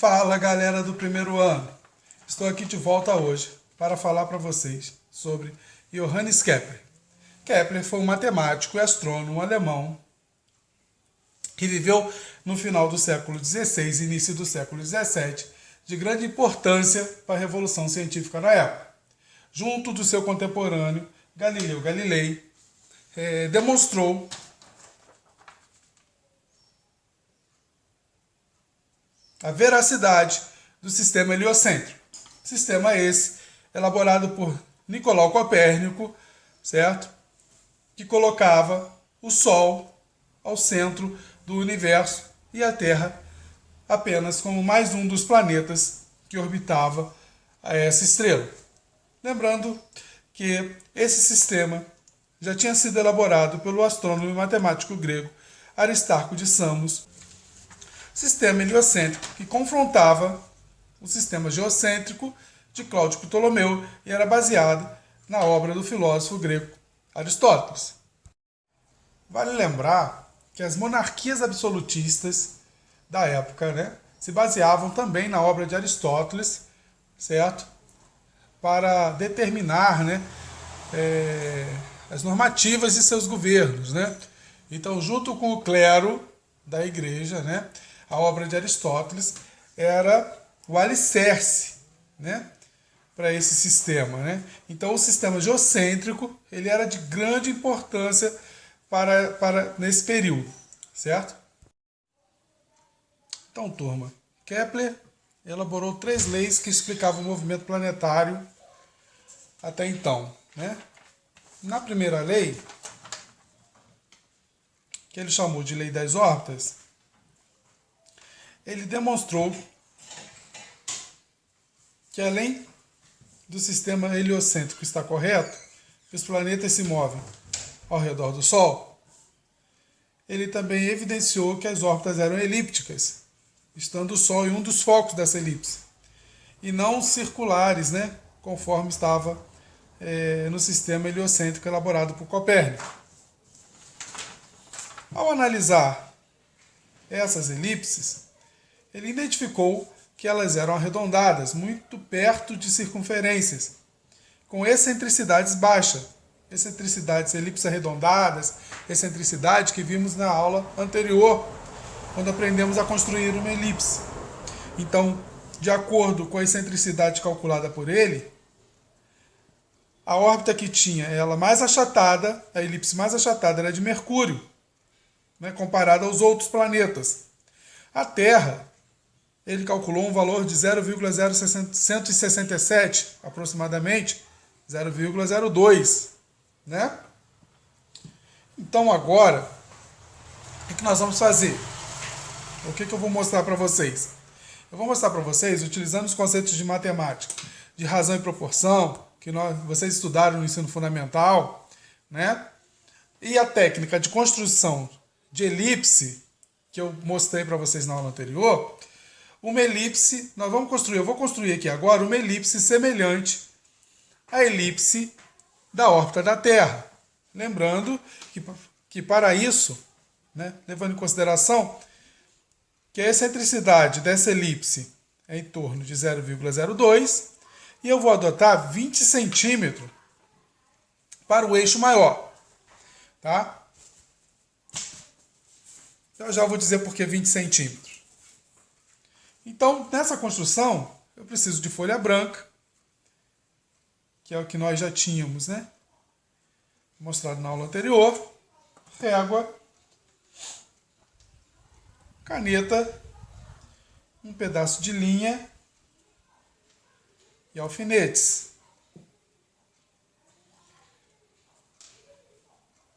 Fala, galera do primeiro ano. Estou aqui de volta hoje para falar para vocês sobre Johannes Kepler. Kepler foi um matemático e astrônomo alemão que viveu no final do século XVI e início do século XVII, de grande importância para a revolução científica na época. Junto do seu contemporâneo Galileu Galilei, demonstrou a veracidade do sistema heliocêntrico. Sistema esse elaborado por Nicolau Copérnico, certo? Que colocava o Sol ao centro do universo e a Terra apenas como mais um dos planetas que orbitava a essa estrela. Lembrando que esse sistema já tinha sido elaborado pelo astrônomo e matemático grego Aristarco de Samos, sistema heliocêntrico que confrontava o sistema geocêntrico de Cláudio Ptolomeu e era baseado na obra do filósofo grego Aristóteles. Vale lembrar que as monarquias absolutistas da época, se baseavam também na obra de Aristóteles, certo? Para determinar, as normativas de seus governos, Então, junto com o clero da igreja, a obra de Aristóteles era o alicerce, para esse sistema, Então, o sistema geocêntrico ele era de grande importância para nesse período, certo? Então, turma, Kepler elaborou 3 leis que explicavam o movimento planetário até então, Na primeira lei, que ele chamou de Lei das Órbitas, ele demonstrou que além do sistema heliocêntrico estar correto, que os planetas se movem ao redor do Sol, ele também evidenciou que as órbitas eram elípticas, estando o Sol em um dos focos dessa elipse, e não circulares, conforme estava no sistema heliocêntrico elaborado por Copérnico. Ao analisar essas elipses, ele identificou que elas eram arredondadas, muito perto de circunferências, com excentricidades baixas. Excentricidades, elipses arredondadas, excentricidade que vimos na aula anterior, quando aprendemos a construir uma elipse. Então, de acordo com a excentricidade calculada por ele, a órbita que tinha ela mais achatada, a elipse mais achatada era de Mercúrio, comparada aos outros planetas. A Terra, ele calculou um valor de 0,0167, aproximadamente 0,02, Então agora, o que nós vamos fazer? O que eu vou mostrar para vocês? Eu vou mostrar para vocês, utilizando os conceitos de matemática, de razão e proporção, que vocês estudaram no ensino fundamental, E a técnica de construção de elipse, que eu mostrei para vocês na aula anterior. Uma elipse, eu vou construir aqui agora uma elipse semelhante à elipse da órbita da Terra. Lembrando que para isso, levando em consideração que a excentricidade dessa elipse é em torno de 0,02 e eu vou adotar 20 centímetros para o eixo maior. Tá? Eu já vou dizer por que 20 centímetros. Então, nessa construção, eu preciso de folha branca, que é o que nós já tínhamos, mostrado na aula anterior, régua, caneta, um pedaço de linha e alfinetes.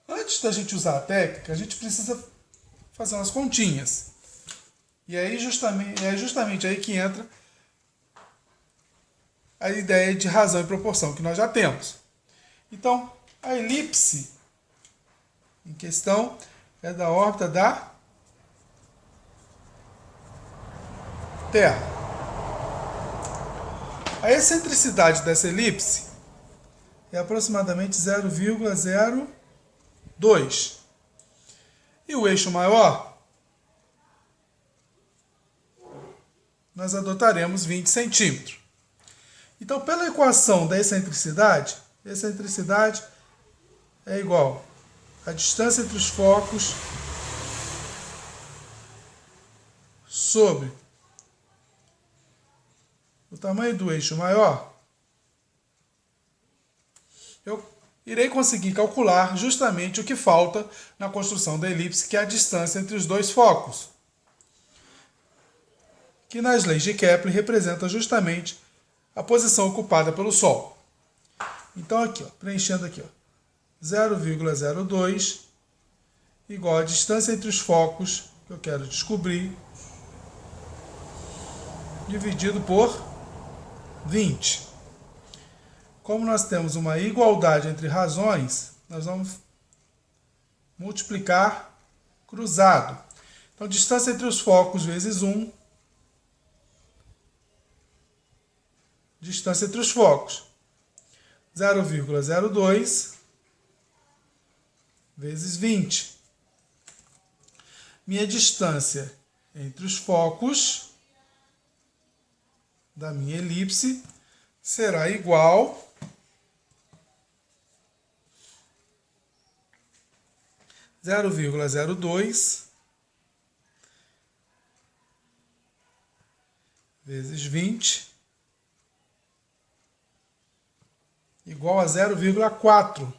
Antes da gente usar a técnica, a gente precisa fazer umas continhas. E aí é justamente aí que entra a ideia de razão e proporção que nós já temos. Então, a elipse em questão é da órbita da Terra. A excentricidade dessa elipse é aproximadamente 0,02. E o eixo maior nós adotaremos 20 centímetros. Então, pela equação da excentricidade é igual a distância entre os focos sobre o tamanho do eixo maior. Eu irei conseguir calcular justamente o que falta na construção da elipse, que é a distância entre os dois focos, que nas leis de Kepler representa justamente a posição ocupada pelo Sol. Então aqui, ó, preenchendo aqui, 0,02 igual a distância entre os focos que eu quero descobrir, dividido por 20. Como nós temos uma igualdade entre razões, nós vamos multiplicar cruzado. Então, distância entre os focos vezes 1. Distância entre os focos. 0,02 vezes 20. Minha distância entre os focos da minha elipse será igual a 0,02 vezes 20 igual a 0,4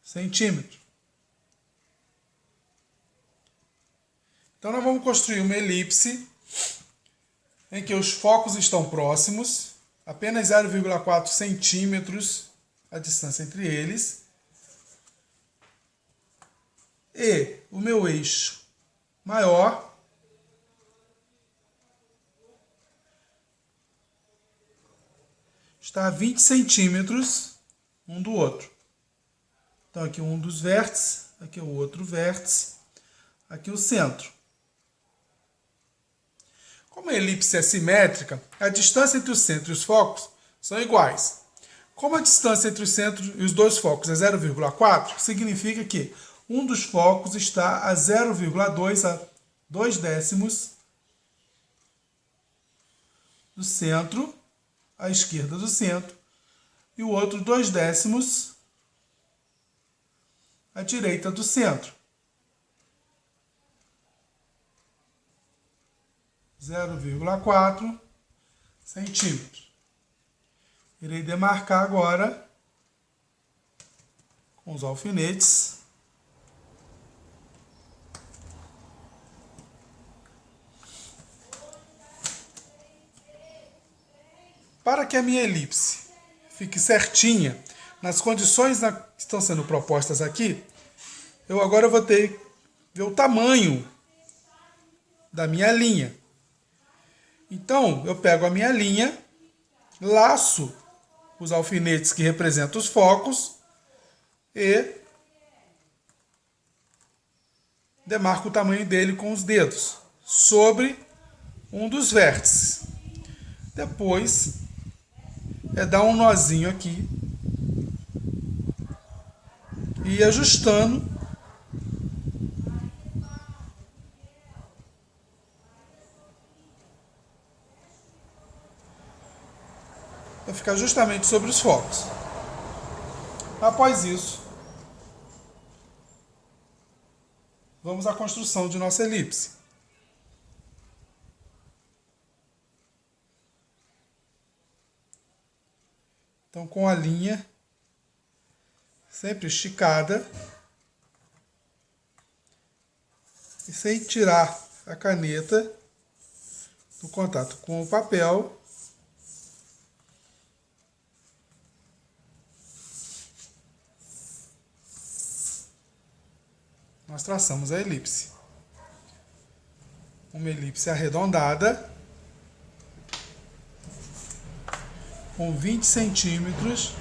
centímetro. Então, nós vamos construir uma elipse em que os focos estão próximos, apenas 0,4 centímetros a distância entre eles, e o meu eixo maior está a 20 centímetros um do outro. Então, aqui um dos vértices, aqui o outro vértice, aqui o centro. Como a elipse é simétrica, a distância entre o centro e os focos são iguais. Como a distância entre o centro e os dois focos é 0,4, significa que um dos focos está a 0,2 a 2 décimos do centro, à esquerda do centro, e o outro 2 décimos à direita do centro. 0,4 centímetros. Irei demarcar agora com os alfinetes. Para que a minha elipse fique certinha nas condições que estão sendo propostas aqui, eu agora vou ter que ver o tamanho da minha linha. Então, eu pego a minha linha, laço os alfinetes que representam os focos e demarco o tamanho dele com os dedos sobre um dos vértices. Depois, dar um nozinho aqui e ir ajustando para ficar justamente sobre os focos. Após isso, vamos à construção de nossa elipse. Então, com a linha sempre esticada e sem tirar a caneta do contato com o papel, nós traçamos a elipse. Uma elipse arredondada com 20 centímetros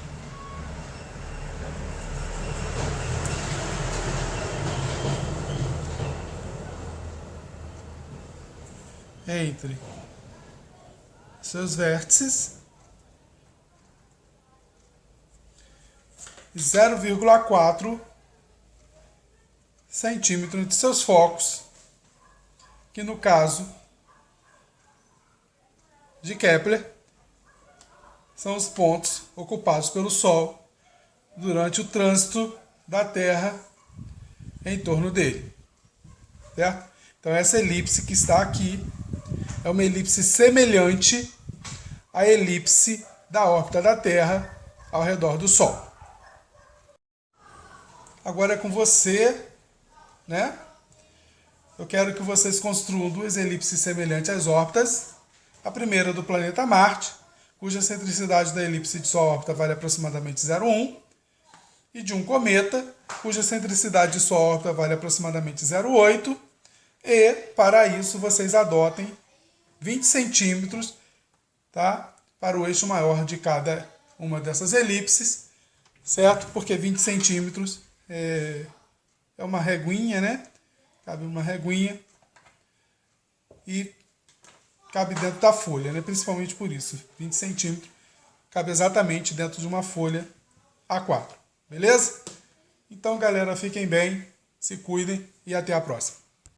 entre seus vértices e 0,4 centímetros entre seus focos, que no caso de Kepler são os pontos ocupados pelo Sol durante o trânsito da Terra em torno dele, certo? Então essa elipse que está aqui é uma elipse semelhante à elipse da órbita da Terra ao redor do Sol. Agora é com você, né? Eu quero que vocês construam duas elipses semelhantes às órbitas. A primeira do planeta Marte, cuja centricidade da elipse de sua órbita vale aproximadamente 0,1, e de um cometa, cuja centricidade de sua órbita vale aproximadamente 0,8, e para isso vocês adotem 20 centímetros, tá? Para o eixo maior de cada uma dessas elipses, certo? Porque 20 centímetros é uma reguinha, né? Cabe uma reguinha e cabe dentro da folha, né? Principalmente por isso. 20 centímetros cabe exatamente dentro de uma folha A4. Beleza? Então, galera, fiquem bem, se cuidem e até a próxima.